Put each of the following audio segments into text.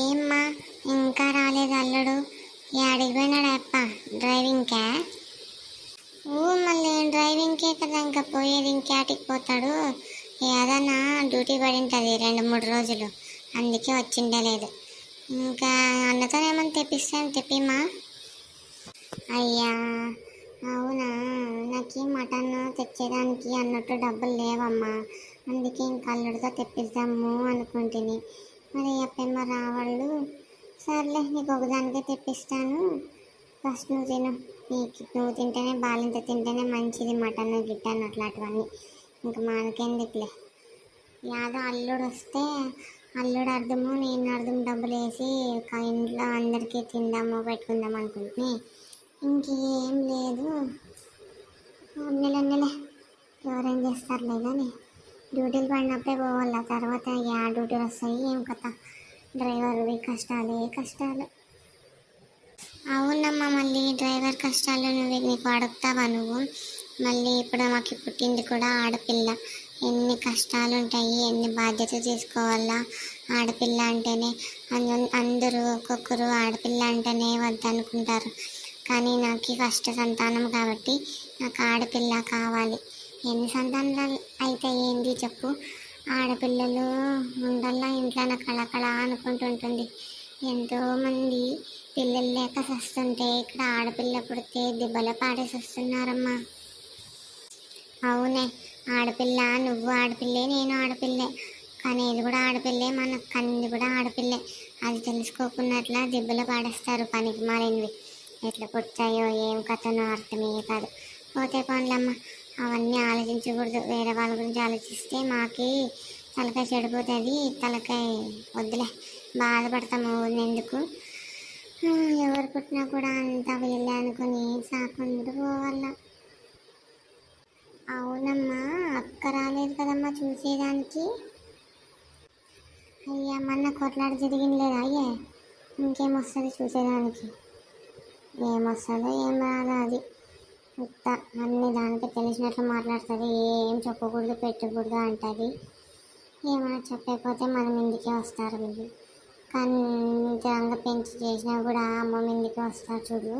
ఏమ్మా ఇంకా రాలేదు అల్లుడు? యాడికి పోయినాడు అప్ప? డ్రైవింగ్కా? మళ్ళీ డ్రైవింగ్కే కదా ఇంకా పోయేది, ఇంకేటికి పోతాడు? ఏదన్నా డ్యూటీ పడి ఉంటుంది 2-3 రోజులు, అందుకే వచ్చిండలేదు. ఇంకా అన్నతో ఏమన్నా తెప్పిస్తాను, తెప్పిమా. అయ్యా అవునా, నాకు మటన్ తెచ్చేదానికి అన్నట్టు డబ్బులు లేవమ్మా, అందుకే ఇంకా అల్లుడితో తెప్పిద్దాము అనుకుంటుని. మరి అప్పేమో రావాళ్ళు. సర్లే, నీకు ఒకదానికే తెప్పిస్తాను, ఫస్ట్ నువ్వు తిను. నువ్వు తింటేనే బాలింత తింటేనే మంచిది, మటన్ గిట్టన్ అట్లాంటివన్నీ. ఇంకా మనకెందుకులే. యాదో అల్లుడు వస్తే అల్లుడు అర్థము నేను అర్థం డబ్బులు వేసి ఇంట్లో అందరికీ తిందాము పెట్టుకుందాం అనుకుంటుని. ఇంకేం లేదు, నెలే ఎవరేం చేస్తారులే కానీ డ్యూటీలు పడినప్పుడే పోవాల, తర్వాత యా డ్యూటీలు వస్తాయి ఏం కథ. డ్రైవర్వి కష్టాలే కష్టాలు. అవునమ్మా, మళ్ళీ డ్రైవర్ కష్టాలు నీకు అడుగుతావా నువ్వు? మళ్ళీ ఇప్పుడు మాకు పుట్టింది కూడా ఆడపిల్ల, ఎన్ని కష్టాలు ఉంటాయి, ఎన్ని బాధ్యత తీసుకోవాలా. ఆడపిల్ల అంటేనే అందరూ ఒక్కొక్కరు ఆడపిల్ల అంటేనే వద్దనుకుంటారు, కానీ నాకు కష్ట సంతానం కాబట్టి నాకు ఆడపిల్ల కావాలి. ఎన్ని సంతానాలు అయితే ఏంది చెప్పు, ఆడపిల్లలు ఉండల్లా ఇంట్లో కళకళ అనుకుంటుంటుంది. ఎంతోమంది పిల్లలు లేక వస్తుంటే ఇక్కడ ఆడపిల్ల పుడితే దిబ్బల పాడేసి వస్తున్నారమ్మా. అవునే, ఆడపిల్ల, నువ్వు ఆడపిల్లే, నేను ఆడపిల్లే, కానీ ఇది కూడా ఆడపిల్లే, మన కన్నిది కూడా ఆడపిల్లే. అది తెలుసుకోకున్నట్లా దిబ్బల పాడేస్తారు పనికి మారినవి. ఎట్లా పుట్టాయో ఏం కథనో అర్థమే కాదు. పోతే పనులమ్మ, అవన్నీ ఆలోచించకూడదు. వేరే వాళ్ళ గురించి ఆలోచిస్తే మాకి తలకాయ చెడిపోతుంది. తలకాయ వద్దులే, బాధపడతాము ఎందుకు. ఎవరు పుట్టినా కూడా అంతా వీళ్ళే అనుకుని సాకుండా పోవాల. అవునమ్మా, అక్క రాలేదు కదమ్మా చూసేదానికి. అయ్యా మొన్న కొట్లాడ జరిగింది లేదా? అయ్యే ఇంకేమొస్తుంది చూసేదానికి? ఏమొస్తుందో ఏం రాదో అది. ఉత్త అన్ని దానికి తెలిసినట్లు మాట్లాడుతుంది, ఏం చెప్పకూడదు పెట్టకూడదు అంటుంది. ఏమైనా చెప్పకపోతే మనం ఇందుకే వస్తారు వీళ్ళు. కానీ నిజంగా పెంచి చేసినా కూడా అమ్మ ఇందుకే వస్తారు చూడు.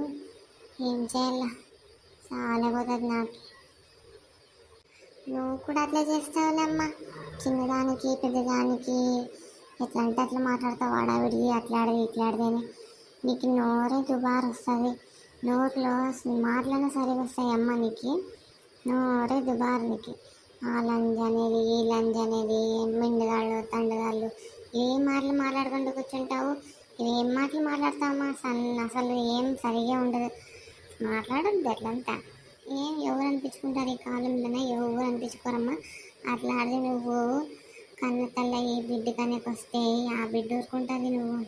ఏం చేయాల, చాలపోతుంది నాకు. నువ్వు కూడా అట్లా చేస్తావులేమ్మా, చిన్నదానికి పెద్దదానికి ఎట్లా అంటే అట్లా మాట్లాడతావు. వాడావిడి అట్లాడది ఇట్లాడదని నీకు నోరే దుబారు వస్తుంది. నోట్లో మాటలైనా సరిగా వస్తాయి అమ్మ నీకు, నోరే దుబారు నీకు. ఆ లంజ్ అనేది ఈ లంజ్ అనేది మిండుగాళ్ళు తండగాళ్ళు ఏం మాటలు మాట్లాడుకుంటూ కూర్చుంటావు. ఏం మాటలు మాట్లాడతావమ్మా, అసలు ఏం సరిగా ఉండదు. మాట్లాడద్దు అట్లంతా. ఏం ఎవరు అనిపించుకుంటారు ఈ కాలంలోనే? ఎవరు అనిపించుకోరమ్మా. అట్లా ఆడితే నువ్వు కన్న తల్ల ఈ బిడ్డ కనేకి వస్తే ఆ బిడ్డ ఊరుకుంటుంది. నువ్వు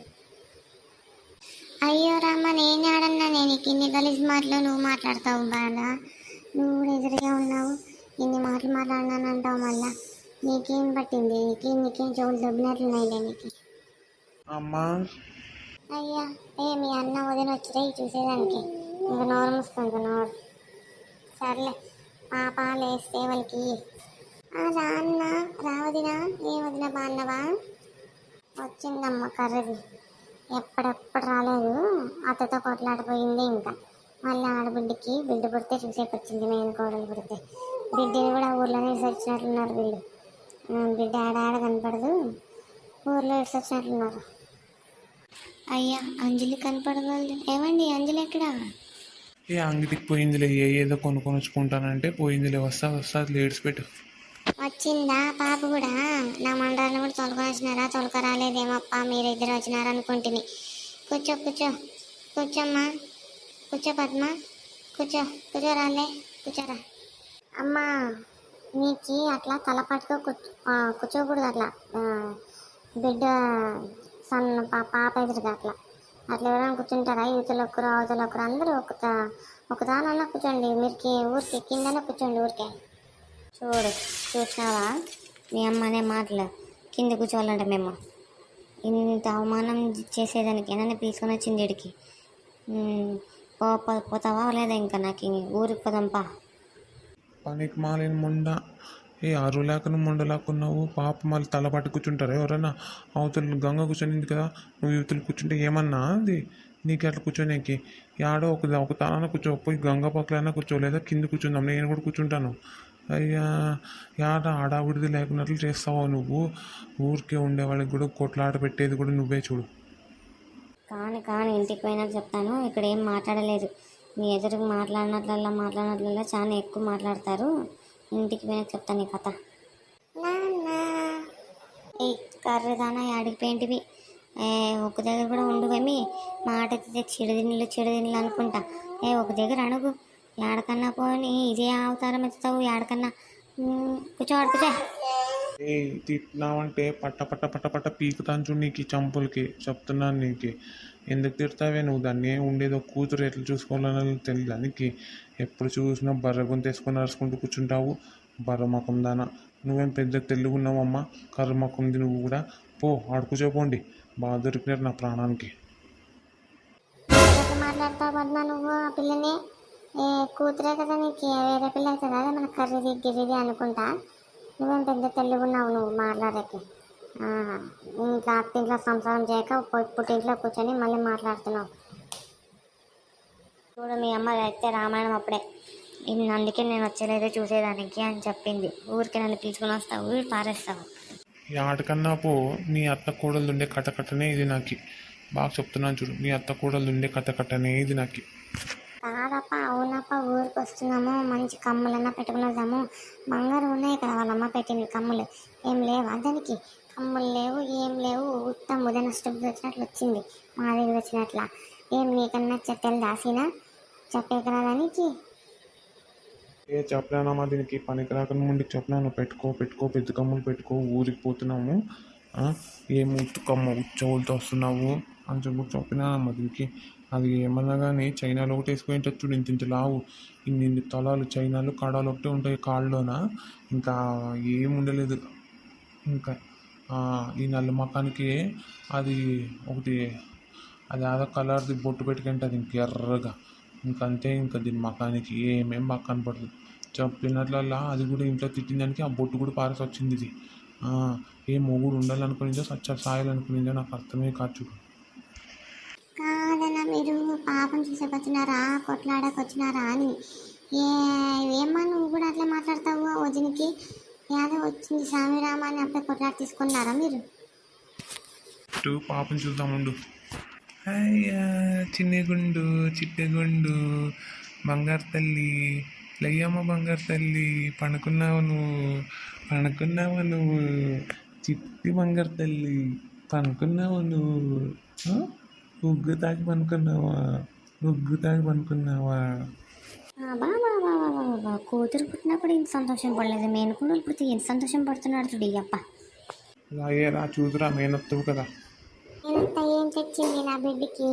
అయ్యో రామ్మ, నేనే ఆడన్నా, నేను ఇన్ని గలీజ్ మాటలు నువ్వు మాట్లాడతావు. బాగా నువ్వు కూడా ఎదురుగా ఉన్నావు, ఇన్ని మాటలు మాట్లాడినానంటావు. మళ్ళా నీకేం పట్టింది? నీకేం చెవులు దొబ్బినట్లున్నాయిలే నీకు. అమ్మా అయ్యా మీ అన్న వదిన వచ్చిరే చూసేదానికి. ఇంకా నోరు మూసుకుంది నోరు. సర్లే, పాప లేస్తే వాళ్ళకి రా అన్న, రావదినా. ఏం వదిన బాగున్నావా? వచ్చిందమ్మ కర్రది, ఎప్పుడెప్పుడు రాలేదు. అత్తతో కొట్లాడిపోయింది. ఇంకా మళ్ళీ ఆడబిడ్డకి బిడ్డ పుడితే చూసేకి వచ్చింది, నేను కోడలు పుడితే. బిడ్డని కూడా ఊర్లోనే ఇసొచ్చినట్లున్నారు వీళ్ళు. బిడ్డ ఆడ కనపడదు, ఊర్లో ఇసొచ్చినట్లున్నారు. అయ్యా అంజలి కనపడదు. ఏమండి అంజలి ఎక్కడా? ఏ అంగడికి పోయిందిలే, ఏదో కొనుక్కొని వచ్చుకుంటానంటే పోయిందిలే. వస్తా లేడ్స్ పెట్టు. వచ్చిందా పాప కూడా? నా మండలాన్ని కూడా తొలకొని వచ్చినారా? తొలక రాలేదేమప్ప, మీరిద్దరు వచ్చినారు అనుకుంటుని. కూర్చోమ్మా, కూర్చో పద్మ, కూర్చోరాలే, కూర్చోరా. అమ్మా నీకు అట్లా తల పట్టుకో కూర్చోకూడదు అట్లా. బిడ్డ సన్న పాప ఎదురుగా అట్లా ఎవరైనా కూర్చుంటారా? యువతలు ఒక్కరు అవతల ఒక్కరు అందరూ ఒకదానన్నా కూర్చోండి. మీరు ఊరికి కిందనే కూర్చోండి ఊరికే. చూసినావా మీ అమ్మనే మాటలు? కింద కూర్చోవాలంట మేము. ఇంత అవమానం చేసేదానికి నన్ను తీసుకొని వచ్చింది ఇడికి. పోతావా లేదా? ఇంకా నాకు ఊరికి పోదాంపా. పనికి మాలిన ముండ ఏ అరువులేకను ముండలాకున్నావు పాప మళ్ళీ తల పట్టి కూర్చుంటారా ఎవరన్నా? అవతల గంగ కూర్చొనింది కదా, నువ్వు యువతలు కూర్చుంటే ఏమన్నా అది నీకు అట్లా కూర్చోనేకి? యాడో ఒక తాన కూర్చో, పోయి గంగ పక్కలైనా కూర్చో, లేదా కింద కూర్చుందాం, నేను కూడా కూర్చుంటాను. అయ్యా, యాడ ఆడావిడిది లేకున్నట్లు చేస్తావా నువ్వు? ఊరికే ఉండేవాళ్ళకి కూడా కొట్లాట పెట్టేది కూడా నువ్వే చూడు. కానీ ఇంటికి పోయినాక చెప్తాను. ఇక్కడ ఏం మాట్లాడలేదు, మీ ఎదురుకు మాట్లాడినట్లల్లా చాలా ఎక్కువ మాట్లాడతారు. ఇంటికి పోయినాక చెప్తాను ఈ కథ. ఈ కర్రదానా యాడికి పోయింటివి? ఒక దగ్గర కూడా ఉండువేమి? మాట ఎత్తితే చెడుదిన్నులు అనుకుంటా. ఒక దగ్గర అడుగు, ఏడకన్నా పోని ఇదే అవతారం ఎత్తుతావు ఏడకన్నా. కూర్చో. ఏ తిట్టినావంటే పట్ట పట్ట పట్ట పట్ట పీకుతాను చూడు నీకు, చంపులకి చెప్తున్నాను నీకు. ఎందుకు తిడతావే నువ్వు? దాన్ని ఉండేది ఒక కూతురు ఎట్లా చూసుకోవాలని తెలియదు దానికి. ఎప్పుడు చూసినా బర్రె గొంతు వేసుకొని అరుచుకుంటూ కూర్చుంటావు, బర్ర ముఖం దానా. నువ్వేం పెద్ద తెలుగున్నావమ్మా, కర్ర ముఖంది నువ్వు కూడా. పో ఆడుకుచోపోండి, బాగా దొరికినారు నా ప్రాణానికి. మాట్లాడతావు పద్మా నువ్వు? ఆ పిల్లని కూతురే కదా నీకు, వేరే పిల్ల అవుతుందా? అదే మన గిర్రిది అనుకుంటా. నువ్వేం పెద్ద తెలుగున్నావు నువ్వు మాట్లాడకి. ఇంకా అత్తింట్లో సంసారం చేయక పుట్టింట్లో కూర్చొని మళ్ళీ మాట్లాడుతున్నావు. చూడు, మీ అమ్మ అయితే రామాయణం అప్పుడే అందుకే నేను వచ్చేలేదో చూసేదానికి అని చెప్పింది. ఊరికి నన్ను పిలుచుకుని వస్తావు, ఊరు పారేస్తావు. ఆటకన్నా పో, నీ అత్త కూడలు ఉండే కట్టకట్టనే ఇది నాకు. బాగా చెప్తున్నాను చూడు, నీ అత్త కూడలు ఉండే కట్టకట్టనే ఇది నాకు. కాదప్ప, అవునప్ప, ఊరికి వస్తున్నాము, మంచి కమ్ములన్నా పెట్టుకుని వద్దాము. బంగారం ఉన్నాయి కదా వాళ్ళమ్మ పెట్టింది కమ్ములు. ఏం లేవా దానికి? కమ్ములు లేవు, ఏం లేవు. ఉత్తమ ఉదయం స్టెప్ వచ్చినట్లు వచ్చింది, మా దగ్గర వచ్చినట్ల. ఏం నీకన్నా చెట్టెలు దాసినా చెప్పేకరా దానికి? చెప్పలేనమ్మా, దీనికి పనికి రాకుండా ముందుకు చెప్పినాను. పెట్టుకో పెద్ద కమ్ములు పెట్టుకో, ఊరికి పోతున్నాము. ఏం ఉచ్చవులతో వస్తున్నావు అని చెప్పినానమ్మా దీనికి. అది ఏమన్నా కానీ చైనాలో ఒకటి వేసుకొని చూడు, ఇంత లావు, ఇన్ని తలాలు చైనాలు కాడాలు ఒకటే ఉంటాయి కాళ్ళలోన, ఇంకా ఏం ఉండలేదు. ఇంకా ఈ నల్ల మకానికి అది ఒకటి, అది ఆదో కలర్ది బొట్టు పెట్టుకుంటుంది ఇంక ఎర్రగా, ఇంకంతే. ఇంకా దీని మకానికి ఏమేం బాగా కనపడదు. చెప్పినట్లల్లా అది కూడా ఇంట్లో తిట్టిందానికి ఆ బొట్టు కూడా పారేసి వచ్చింది. ఇది ఏ మొగుడు ఉండాలనుకునిందో సాయాలనుకునిందో నాకు అర్థమే కాదు. కాదన్నా, మీరు పాపం చూసేకొచ్చినారా, కొట్లాడకు వచ్చినారా అని? ఏమ్మా నువ్వు కూడా అట్లా మాట్లాడతావు? వదినికి యాదో వచ్చింది సామిరామ అని అప్పుడే కొట్లాడ తీసుకున్నారా మీరు? పాపం చూద్దాముండు. అయ్యా, చిన్నగుండు చిట్టగుండు బంగారు తల్లి, లయ్యమ్మ బంగారు తల్లి, పనుకున్నావు నువ్వు చిట్టి బంగారు తల్లి, పనుకున్నావు నువ్వు. ఉగ్గు తాగి పనుకున్నావా? బాబా, కూతురు పుట్టినప్పుడు ఇంత సంతోషం పడలేదు, మేనకుండలు పుడితే ఎంత సంతోషం పడుతున్నాడు చూడు అప్ప. అయ్యేరా చూదురా, మేనత్తవు కదా. ఏం తెచ్చింది నా బిడ్డకి?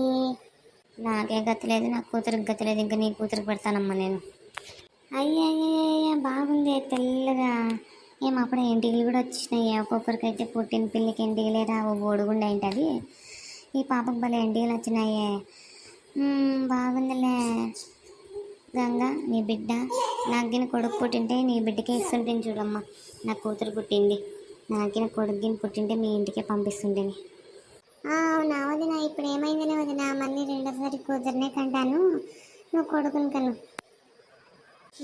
నాకే గతి లేదు, నా కూతురికి గతి లేదు, ఇంకా నీ కూతురికి పెడతానమ్మా నేను. అయ్యయ్య, బాగుంది తెల్లగా. ఏం అప్పుడే ఎంటికలు కూడా వచ్చినాయి. ఒక్కొక్కరికైతే పుట్టిన పిల్లికి ఎంటికలే రావు, బోడుగుండా ఏంటది. ఈ పాపకు భలే ఎంటికలు వచ్చినాయే. బాగుందిలే గంగా, నీ బిడ్డ. నాకిన కొడుకు పుట్టింటే నీ బిడ్డకే ఇస్తుంటేని చూడమ్మా. నా కూతురు పుట్టింది, నాకిన కొడుకుని పుట్టింటే మీ ఇంటికే పంపిస్తుంటేని. అవునా వదిన, ఇప్పుడు ఏమైందిలే వదిన, మళ్ళీ రెండోసారి కూతురునే కంటాను, నువ్వు కొడుకుని కను.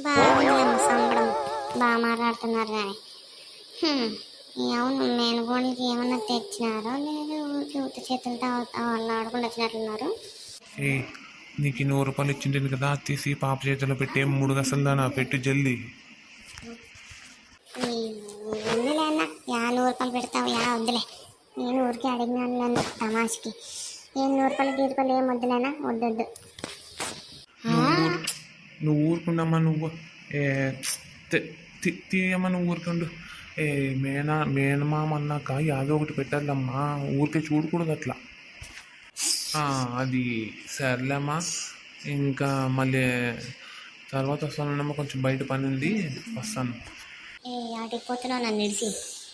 బాగుంది సంబడం, బాగా మాట్లాడుతున్నారు కానీ. అవును, మేనగోళ్ళకి ఏమన్నా తెచ్చినారో లేదు, ఊరికి ఉత్త చేతులతో వాళ్ళు ఆడుకుంటూ వచ్చినట్లున్నారు. నీకు 100 రూపాయలు ఇచ్చింటుంది కదా, తీసి పాప చేతిలో పెట్టే 3 గసలు దానా పెట్టి జల్దీ. వద్దులే అన్న, 100 రూపాయలు పెడతావు? వద్దులే, నేను ఊరికి అడిగినాను తమాషకి. 100 రూపాయలు ఏం వద్దులేనా? వద్దొద్దు. నువ్వు ఊరుకుండమ్మా, నువ్వు తీయమ్మా, నువ్వు ఊరుకుండు. మేనమామ అన్నాక యాదో ఒకటి పెట్టాలమ్మా, ఊరికే చూడకూడదు అట్లా. అది సర్లేమ్మా, ఇంకా మళ్ళీ తర్వాత వస్తానమ్మా, కొంచెం బయట పని ఉంది, వస్తాను. ఆడికి పోతున్నావు నన్ను ఇడిసి?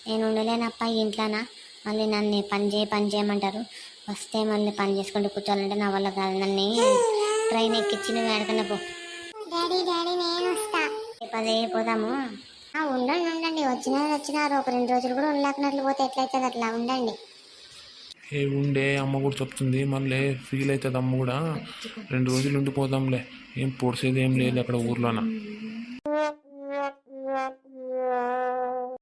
నేను ఉండలేనప్ప ఇంట్లోనా, మళ్ళీ నన్ను పని చేయమంటారు. వస్తే మళ్ళీ పని చేసుకుంటూ కూర్చోాలంటే నా వల్ల కాదు. నన్ను ట్రైన్ ఎక్కించి నువ్వు ఎడకన్నా పో. డాడీ నేను వస్తా. పదే పోదాము. ఉండండి ఉండండి, వచ్చినారు ఒక 2 రోజులు కూడా ఉండలేకున్నట్లు పోతే ఎట్లయితుంది, అట్లా ఉండండి. ఏ ఉండే అమ్మ కూడా చెప్తుంది, మళ్ళీ ఫీల్ అవుతుంది అమ్మ కూడా. 2 రోజులు ఉండిపోదాంలే, ఏం పొడిసేది ఏం లేదు అక్కడ ఊర్లోన.